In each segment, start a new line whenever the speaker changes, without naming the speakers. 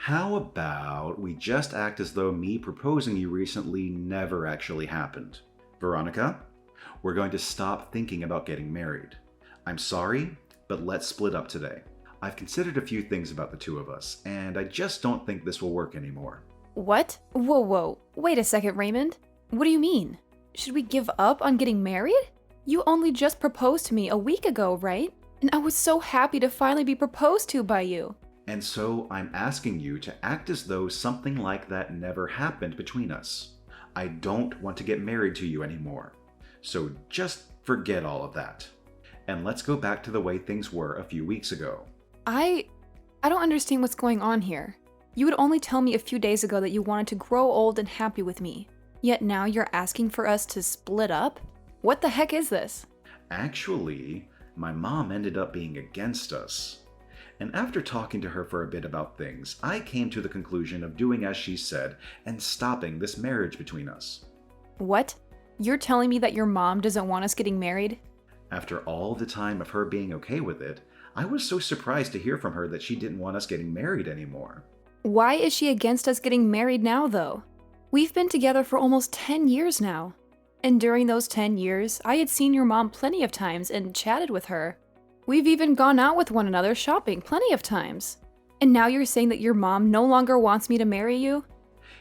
How about we just act as though me proposing you recently never actually happened? Veronica, we're going to stop thinking about getting married. I'm sorry, but let's split up today. I've considered a few things about the two of us, and I just don't think this will work anymore.
What? Whoa. Wait a second, Raymond. What do you mean? Should we give up on getting married? You only just proposed to me a week ago, right? And I was so happy to finally be proposed to by you.
And so I'm asking you to act as though something like that never happened between us. I don't want to get married to you anymore. So just forget all of that. And let's go back to the way things were a few weeks ago.
I don't understand what's going on here. You would only tell me a few days ago that you wanted to grow old and happy with me. Yet now you're asking for us to split up? What the heck is this?
Actually, my mom ended up being against us. And after talking to her for a bit about things, I came to the conclusion of doing as she said and stopping this marriage between us.
What? You're telling me that your mom doesn't want us getting married?
After all the time of her being okay with it, I was so surprised to hear from her that she didn't want us getting married anymore.
Why is she against us getting married now, though? We've been together for almost 10 years now. And during those 10 years, I had seen your mom plenty of times and chatted with her. We've even gone out with one another shopping plenty of times. And now you're saying that your mom no longer wants me to marry you?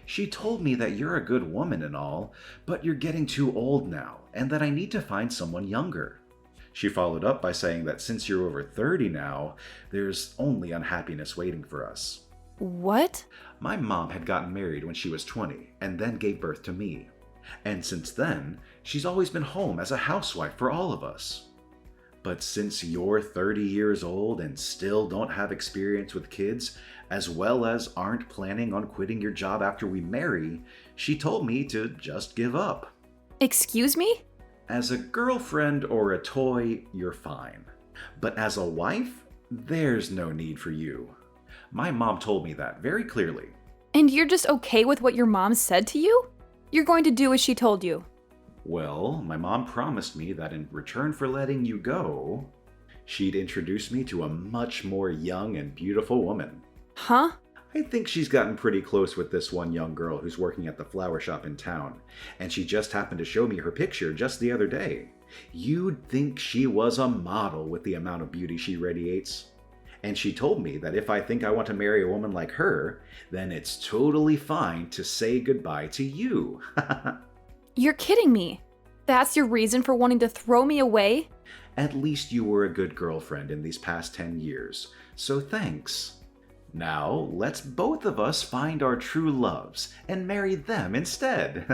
She told me that you're a good woman and all, but you're getting too old now, and that I need to find someone younger. She followed up by saying that since you're over 30 now, there's only unhappiness waiting for us.
What?
My mom had gotten married when she was 20, and then gave birth to me. And since then, she's always been home as a housewife for all of us. But since you're 30 years old and still don't have experience with kids, as well as aren't planning on quitting your job after we marry, she told me to just give up.
Excuse me?
As a girlfriend or a toy, you're fine. But as a wife, there's no need for you. My mom told me that very clearly.
And you're just okay with what your mom said to you? You're going to do as she told you.
Well, my mom promised me that in return for letting you go, she'd introduce me to a much more young and beautiful woman.
Huh?
I think she's gotten pretty close with this one young girl who's working at the flower shop in town, and she just happened to show me her picture just the other day. You'd think she was a model with the amount of beauty she radiates. And she told me that if I think I want to marry a woman like her, then it's totally fine to say goodbye to you.
You're kidding me. That's your reason for wanting to throw me away?
At least you were a good girlfriend in these past 10 years, so thanks. Now, let's both of us find our true loves and marry them instead.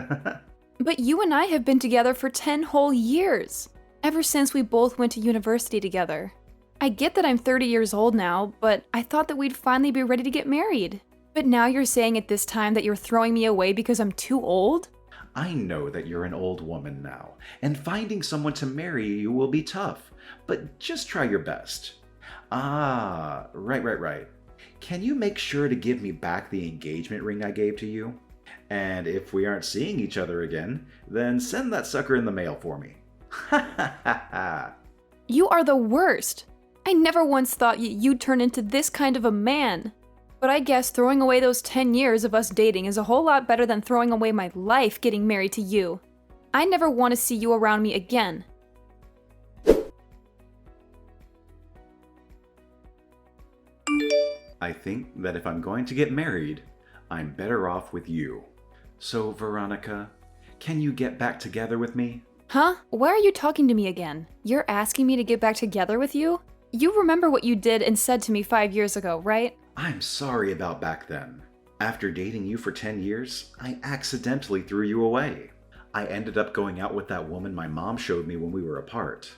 But you and I have been together for 10 whole years, ever since we both went to university together. I get that I'm 30 years old now, but I thought that we'd finally be ready to get married. But now you're saying at this time that you're throwing me away because I'm too old?
I know that you're an old woman now, and finding someone to marry you will be tough, but just try your best. Ah, right. Can you make sure to give me back the engagement ring I gave to you? And if we aren't seeing each other again, then send that sucker in the mail for me. Ha ha ha ha.
You are the worst. I never once thought you'd turn into this kind of a man. But I guess throwing away those 10 years of us dating is a whole lot better than throwing away my life getting married to you. I never want to see you around me again.
I think that if I'm going to get married, I'm better off with you. So, Veronica, can you get back together with me?
Huh? Why are you talking to me again? You're asking me to get back together with you? You remember what you did and said to me 5 years ago, right?
I'm sorry about back then. After dating you for 10 years, I accidentally threw you away. I ended up going out with that woman my mom showed me when we were apart.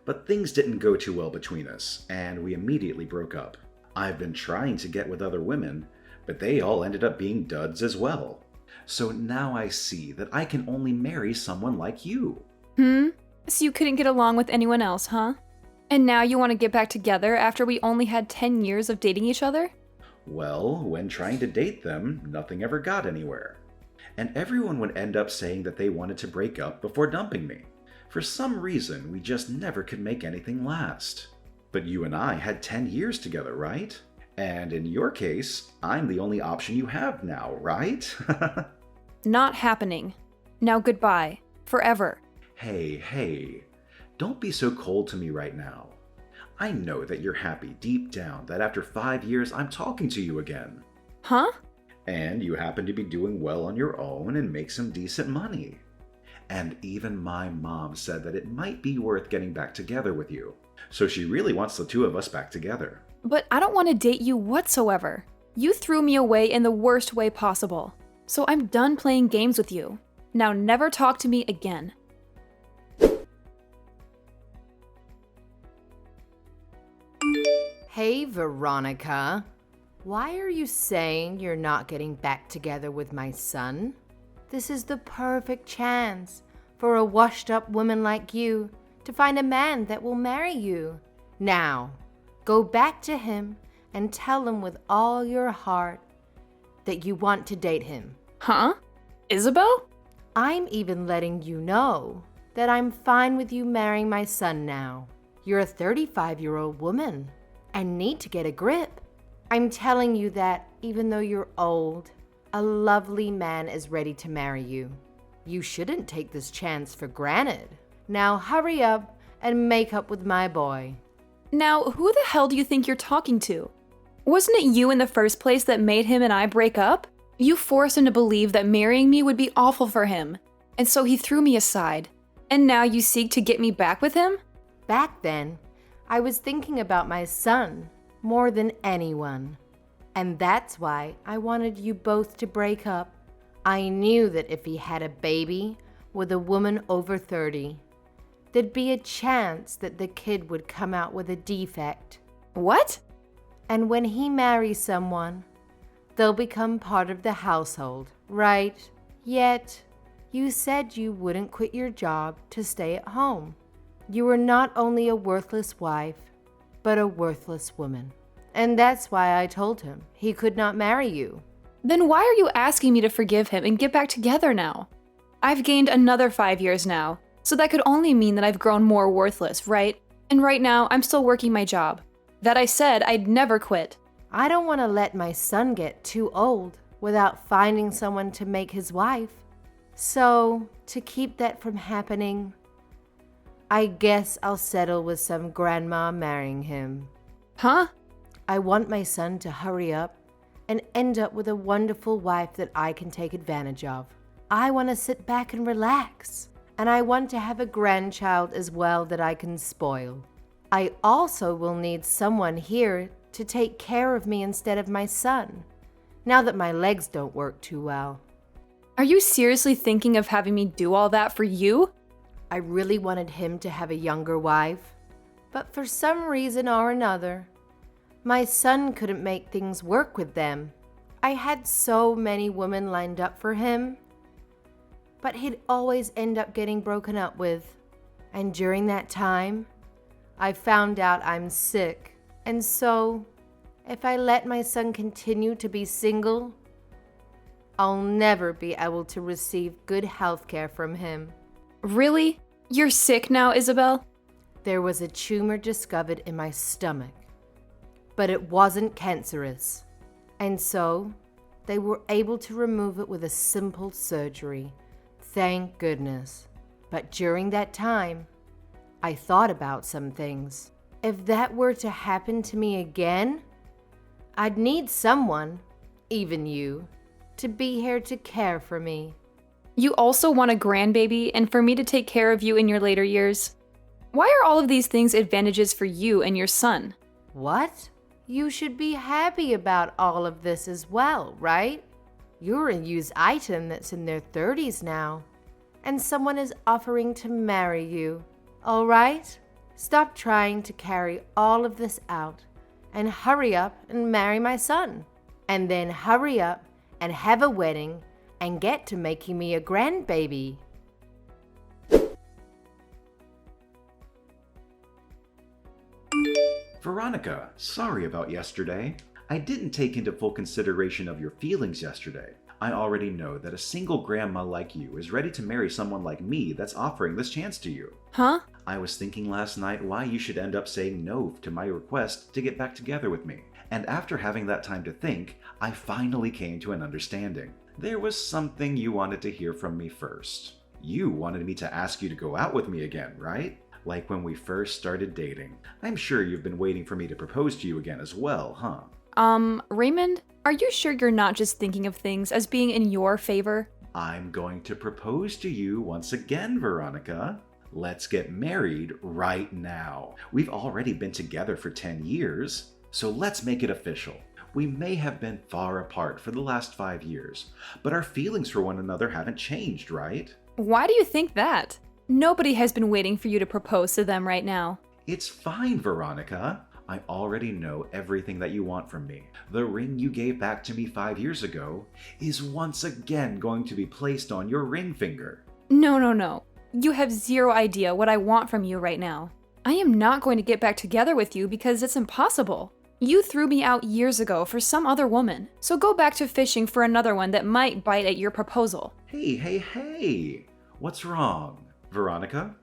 But things didn't go too well between us, and we immediately broke up. I've been trying to get with other women, but they all ended up being duds as well. So now I see that I can only marry someone like you.
So you couldn't get along with anyone else, huh? And now you want to get back together after we only had 10 years of dating each other?
Well, when trying to date them, nothing ever got anywhere. And everyone would end up saying that they wanted to break up before dumping me. For some reason, we just never could make anything last. But you and I had 10 years together, right? And in your case, I'm the only option you have now, right?
Not happening. Now goodbye. Forever.
Hey, don't be so cold to me right now. I know that you're happy deep down that after 5 years I'm talking to you again.
Huh?
And you happen to be doing well on your own and make some decent money. And even my mom said that it might be worth getting back together with you. So she really wants the two of us back together.
But I don't want to date you whatsoever. You threw me away in the worst way possible. So I'm done playing games with you. Now never talk to me again.
Hey, Veronica. Why are you saying you're not getting back together with my son? This is the perfect chance for a washed-up woman like you to find a man that will marry you. Now, go back to him and tell him with all your heart that you want to date him.
Huh? Isabel?
I'm even letting you know that I'm fine with you marrying my son now. You're a 35-year-old woman and need to get a grip. I'm telling you that even though you're old, a lovely man is ready to marry you. You shouldn't take this chance for granted. Now hurry up and make up with my boy.
Now, who the hell do you think you're talking to? Wasn't it you in the first place that made him and I break up? You forced him to believe that marrying me would be awful for him, and so he threw me aside. And now you seek to get me back with him?
Back then, I was thinking about my son more than anyone. And that's why I wanted you both to break up. I knew that if he had a baby with a woman over 30, there'd be a chance that the kid would come out with a defect.
What?
And when he marries someone, they'll become part of the household, right? Yet, you said you wouldn't quit your job to stay at home. You were not only a worthless wife, but a worthless woman. And that's why I told him he could not marry you.
Then why are you asking me to forgive him and get back together now? I've gained another 5 years now, so that could only mean that I've grown more worthless, right? And right now, I'm still working my job. That I said I'd never quit.
I don't want to let my son get too old without finding someone to make his wife. So, to keep that from happening, I guess I'll settle with some grandma marrying him.
Huh?
I want my son to hurry up and end up with a wonderful wife that I can take advantage of. I want to sit back and relax, and I want to have a grandchild as well that I can spoil. I also will need someone here to take care of me instead of my son, now that my legs don't work too well.
Are you seriously thinking of having me do all that for you?
I really wanted him to have a younger wife, but for some reason or another, my son couldn't make things work with them. I had so many women lined up for him, but he'd always end up getting broken up with. And during that time, I found out I'm sick. And so, if I let my son continue to be single, I'll never be able to receive good health care from him.
Really? You're sick now, Isabel?
There was a tumor discovered in my stomach, but it wasn't cancerous. And so, they were able to remove it with a simple surgery. Thank goodness. But during that time, I thought about some things. If that were to happen to me again, I'd need someone, even you, to be here to care for me.
You also want a grandbaby and for me to take care of you in your later years? Why are all of these things advantages for you and your son?
What? You should be happy about all of this as well, right? You're a used item that's in their 30s now, and someone is offering to marry you, all right? Stop trying to carry all of this out and hurry up and marry my son. And then hurry up and have a wedding and get to making me a grandbaby.
Veronica, sorry about yesterday. I didn't take into full consideration of your feelings yesterday. I already know that a single grandma like you is ready to marry someone like me that's offering this chance to you.
Huh?
I was thinking last night why you should end up saying no to my request to get back together with me. And after having that time to think, I finally came to an understanding. There was something you wanted to hear from me first. You wanted me to ask you to go out with me again, right? Like when we first started dating. I'm sure you've been waiting for me to propose to you again as well, huh?
Raymond, are you sure you're not just thinking of things as being in your favor?
I'm going to propose to you once again, Veronica. Let's get married right now. We've already been together for 10 years, so let's make it official. We may have been far apart for the last 5 years, but our feelings for one another haven't changed, right?
Why do you think that? Nobody has been waiting for you to propose to them right now.
It's fine, Veronica. I already know everything that you want from me. The ring you gave back to me 5 years ago is once again going to be placed on your ring finger.
No. You have zero idea what I want from you right now. I am not going to get back together with you because it's impossible. You threw me out years ago for some other woman, so go back to fishing for another one that might bite at your proposal.
Hey. What's wrong, Veronica?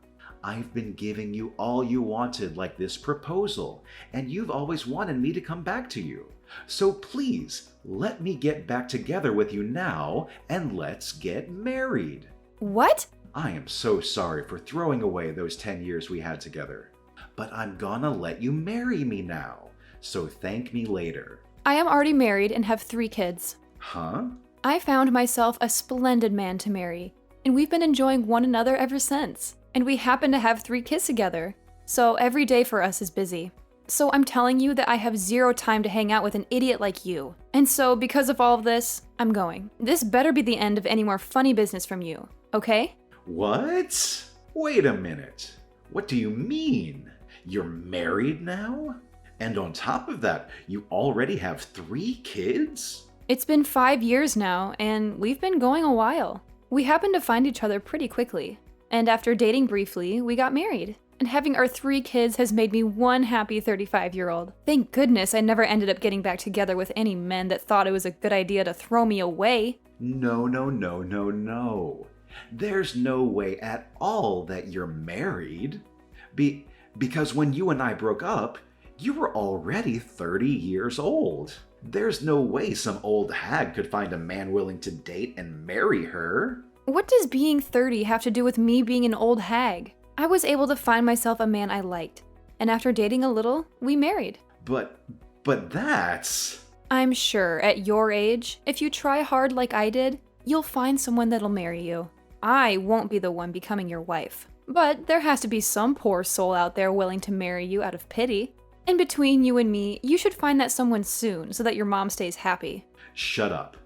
I've been giving you all you wanted, like this proposal, and you've always wanted me to come back to you. So please, let me get back together with you now, and let's get married.
What?
I am so sorry for throwing away those 10 years we had together, but I'm gonna let you marry me now, so thank me later.
I am already married and have 3 kids.
Huh?
I found myself a splendid man to marry, and we've been enjoying one another ever since. And we happen to have 3 kids together, so every day for us is busy. So I'm telling you that I have zero time to hang out with an idiot like you. And so because of all of this, I'm going. This better be the end of any more funny business from you, okay?
What? Wait a minute. What do you mean? You're married now? And on top of that, you already have 3 kids?
It's been 5 years now, and we've been going a while. We happened to find each other pretty quickly. And after dating briefly, we got married. And having our 3 kids has made me one happy 35-year-old. Thank goodness I never ended up getting back together with any men that thought it was a good idea to throw me away.
No. There's no way at all that you're married. Because when you and I broke up, you were already 30 years old. There's no way some old hag could find a man willing to date and marry her.
What does being 30 have to do with me being an old hag? I was able to find myself a man I liked, and after dating a little, we married.
But that's...
I'm sure, at your age, if you try hard like I did, you'll find someone that'll marry you. I won't be the one becoming your wife. But there has to be some poor soul out there willing to marry you out of pity. And between you and me, you should find that someone soon so that your mom stays happy.
Shut up.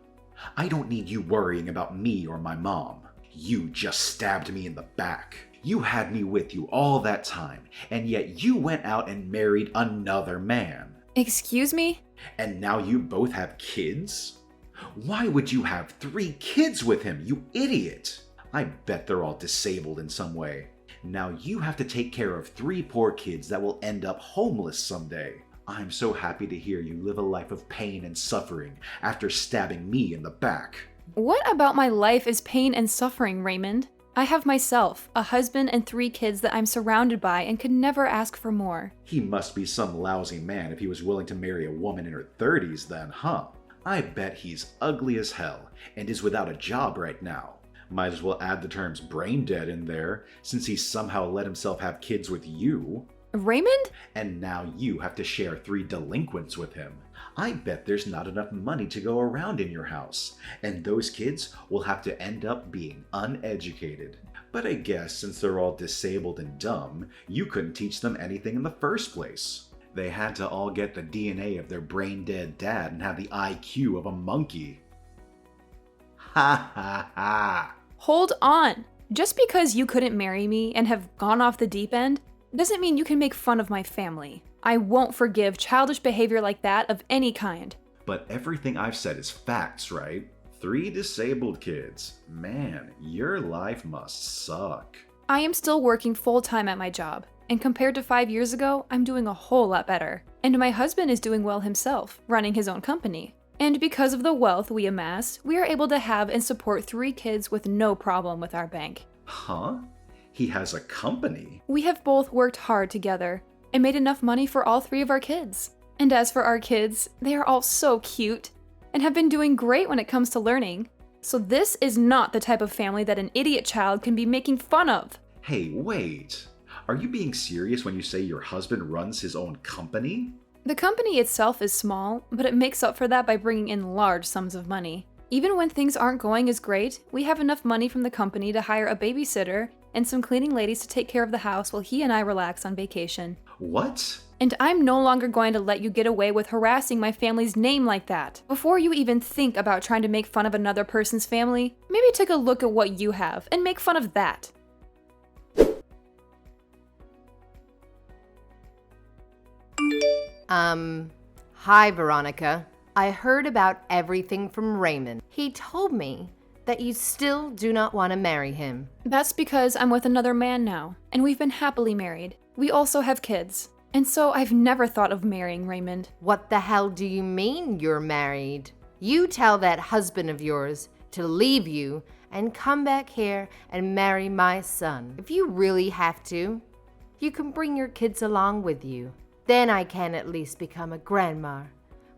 I don't need you worrying about me or my mom. You just stabbed me in the back. You had me with you all that time, and yet you went out and married another man.
Excuse me?
And now you both have kids? Why would you have 3 kids with him, you idiot? I bet they're all disabled in some way. Now you have to take care of 3 poor kids that will end up homeless someday. I'm so happy to hear you live a life of pain and suffering after stabbing me in the back.
What about my life is pain and suffering, Raymond? I have myself, a husband, and 3 kids that I'm surrounded by and could never ask for more.
He must be some lousy man if he was willing to marry a woman in her 30s then, huh? I bet he's ugly as hell and is without a job right now. Might as well add the terms brain dead in there, since he somehow let himself have kids with you.
Raymond?
And now you have to share 3 delinquents with him. I bet there's not enough money to go around in your house, and those kids will have to end up being uneducated. But I guess since they're all disabled and dumb, you couldn't teach them anything in the first place. They had to all get the DNA of their brain-dead dad and have the IQ of a monkey. Ha ha ha!
Hold on! Just because you couldn't marry me and have gone off the deep end doesn't mean you can make fun of my family. I won't forgive childish behavior like that of any kind.
But everything I've said is facts, right? 3 disabled kids. Man, your life must suck.
I am still working full-time at my job, and compared to 5 years ago, I'm doing a whole lot better. And my husband is doing well himself, running his own company. And because of the wealth we amassed, we are able to have and support 3 kids with no problem with our bank.
Huh? He has a company?
We have both worked hard together and made enough money for all 3 of our kids. And as for our kids, they are all so cute and have been doing great when it comes to learning. So this is not the type of family that an idiot child can be making fun of.
Hey, wait. Are you being serious when you say your husband runs his own company?
The company itself is small, but it makes up for that by bringing in large sums of money. Even when things aren't going as great, we have enough money from the company to hire a babysitter and some cleaning ladies to take care of the house while he and I relax on vacation.
What?
And I'm no longer going to let you get away with harassing my family's name like that. Before you even think about trying to make fun of another person's family, maybe take a look at what you have and make fun of that.
Hi, Veronica. I heard about everything from Raymond. He told me that you still do not want to marry him.
That's because I'm with another man now, and we've been happily married. We also have kids. And so I've never thought of marrying Raymond.
What the hell do you mean you're married? You tell that husband of yours to leave you and come back here and marry my son. If you really have to, you can bring your kids along with you. Then I can at least become a grandma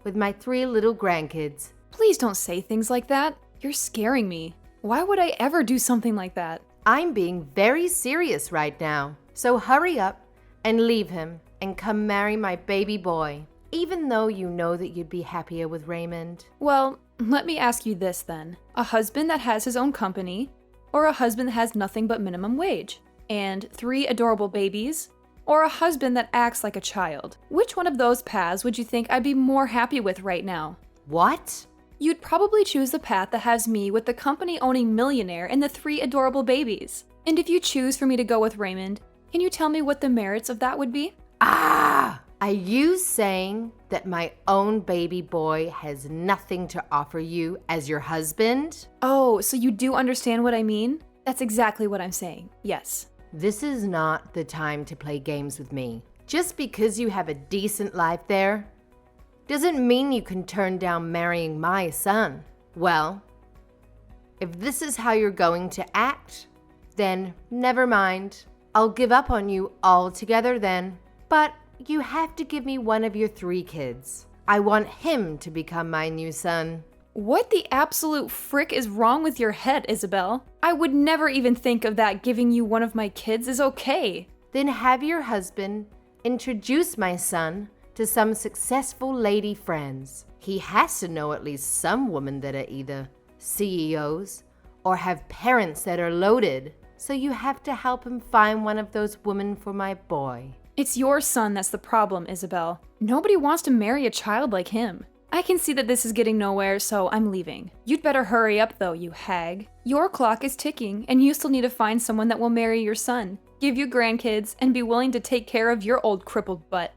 with my 3 little grandkids.
Please don't say things like that. You're scaring me. Why would I ever do something like that?
I'm being very serious right now. So hurry up and leave him and come marry my baby boy, even though you know that you'd be happier with Raymond.
Well, let me ask you this then. A husband that has his own company, or a husband that has nothing but minimum wage, and 3 adorable babies, or a husband that acts like a child? Which one of those paths would you think I'd be more happy with right now?
What?
You'd probably choose the path that has me with the company-owning millionaire and the 3 adorable babies. And if you choose for me to go with Raymond, can you tell me what the merits of that would be?
Are you saying that my own baby boy has nothing to offer you as your husband?
Oh, so you do understand what I mean? That's exactly what I'm saying, yes.
This is not the time to play games with me. Just because you have a decent life there doesn't mean you can turn down marrying my son. Well, if this is how you're going to act, then never mind. I'll give up on you altogether then. But you have to give me one of your 3 kids. I want him to become my new son.
What the absolute frick is wrong with your head, Isabel? I would never even think of that. Giving you one of my kids is okay.
Then have your husband introduce my son to some successful lady friends. He has to know at least some women that are either CEOs or have parents that are loaded. So you have to help him find one of those women for my boy.
It's your son that's the problem, Isabel. Nobody wants to marry a child like him. I can see that this is getting nowhere, so I'm leaving. You'd better hurry up though, you hag. Your clock is ticking, and you still need to find someone that will marry your son, give you grandkids, and be willing to take care of your old crippled butt.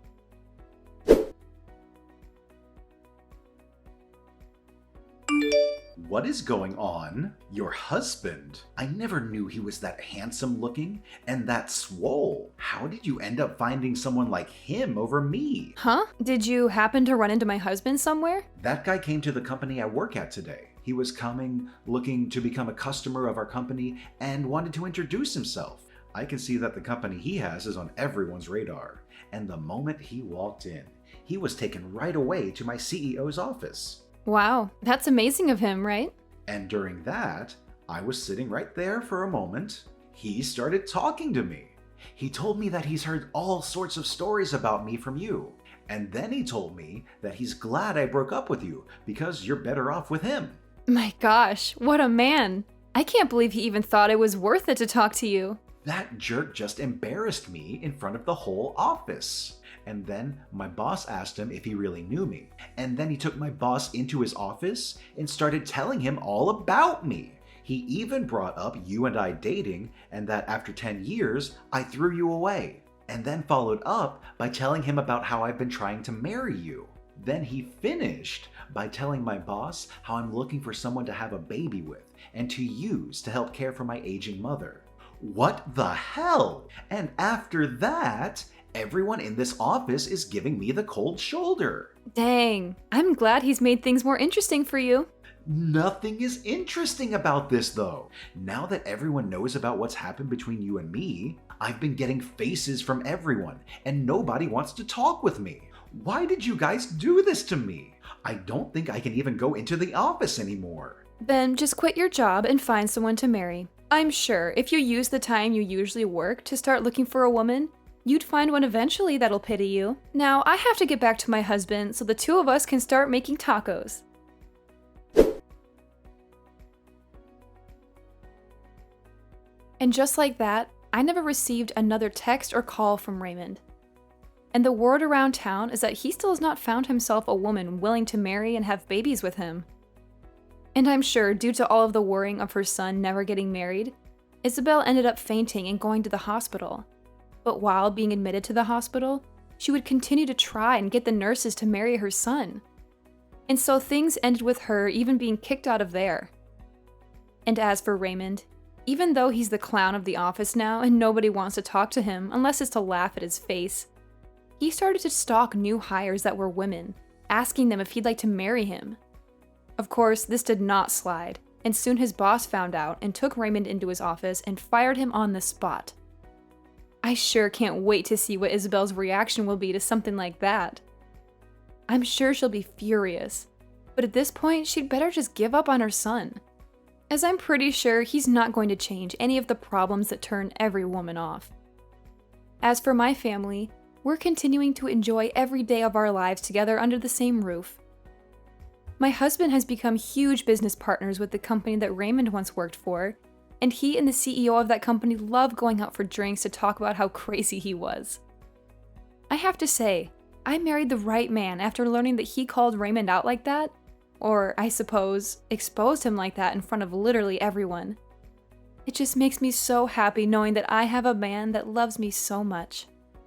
What is going on? Your husband? I never knew he was that handsome looking and that swole. How did you end up finding someone like him over me?
Huh? Did you happen to run into my husband somewhere?
That guy came to the company I work at today. He was coming, looking to become a customer of our company, and wanted to introduce himself. I can see that the company he has is on everyone's radar. And the moment he walked in, he was taken right away to my CEO's office.
Wow, that's amazing of him, right?
And during that, I was sitting right there for a moment. He started talking to me. He told me that he's heard all sorts of stories about me from you. And then he told me that he's glad I broke up with you because you're better off with him.
My gosh, what a man. I can't believe he even thought it was worth it to talk to you.
That jerk just embarrassed me in front of the whole office. And then my boss asked him if he really knew me. And then he took my boss into his office and started telling him all about me. He even brought up you and I dating and that after 10 years, I threw you away. And then followed up by telling him about how I've been trying to marry you. Then he finished by telling my boss how I'm looking for someone to have a baby with and to use to help care for my aging mother. What the hell? And after that, everyone in this office is giving me the cold shoulder.
Dang, I'm glad he's made things more interesting for you.
Nothing is interesting about this though. Now that everyone knows about what's happened between you and me, I've been getting faces from everyone and nobody wants to talk with me. Why did you guys do this to me? I don't think I can even go into the office anymore.
Then just quit your job and find someone to marry. I'm sure if you use the time you usually work to start looking for a woman, you'd find one eventually that'll pity you. Now, I have to get back to my husband so the two of us can start making tacos. And just like that, I never received another text or call from Raymond. And the word around town is that he still has not found himself a woman willing to marry and have babies with him. And I'm sure, due to all of the worrying of her son never getting married, Isabel ended up fainting and going to the hospital. But while being admitted to the hospital, she would continue to try and get the nurses to marry her son. And so things ended with her even being kicked out of there. And as for Raymond, even though he's the clown of the office now and nobody wants to talk to him unless it's to laugh at his face, he started to stalk new hires that were women, asking them if he'd like to marry him. Of course, this did not slide, and soon his boss found out and took Raymond into his office and fired him on the spot. I sure can't wait to see what Isabel's reaction will be to something like that. I'm sure she'll be furious, but at this point, she'd better just give up on her son, as I'm pretty sure he's not going to change any of the problems that turn every woman off. As for my family, we're continuing to enjoy every day of our lives together under the same roof. My husband has become huge business partners with the company that Raymond once worked for, and he and the CEO of that company love going out for drinks to talk about how crazy he was. I have to say, I married the right man after learning that he called Raymond out like that, or I suppose, exposed him like that in front of literally everyone. It just makes me so happy knowing that I have a man that loves me so much.